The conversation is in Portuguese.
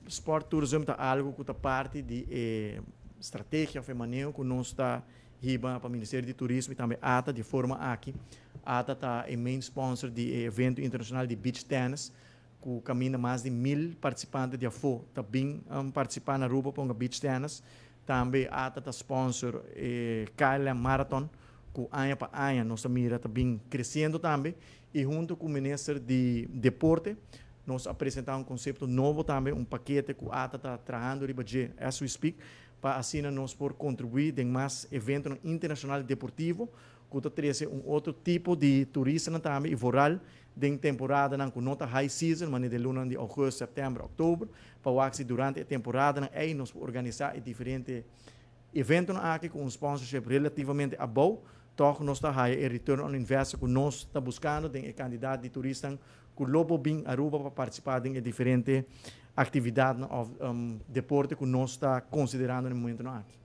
Sport tourism é algo que está parte de estratégia feminina que nós está riba para o Ministério de Turismo e também ATA de forma aqui. ATA está é main sponsor de evento internacional de beach tennis que caminha mais de 1000 participantes de AFO. Está bem participar na Aruba para o beach tennis. Também ATA está sponsor KLM Marathon que ano para ano nossa mira está bem crescendo também e junto com o Ministério de Deporte nós apresentamos um conceito novo também, um paquete que a ATA está trabalhando as we speak, para assim nós por contribuir em mais eventos internacionais deportivos, que está trazendo um outro tipo de turista também, e voral, em temporada com nota high season, mas de luna de agosto, setembro, outubro, para que durante a temporada aí nós organizar diferentes eventos aqui com um sponsorship relativamente bom, toch nós está aí o return on investment que nós está buscando de candidato de turista que lobo bem Aruba para participar de diferentes atividades ou deporte que nós está considerando no momento aqui.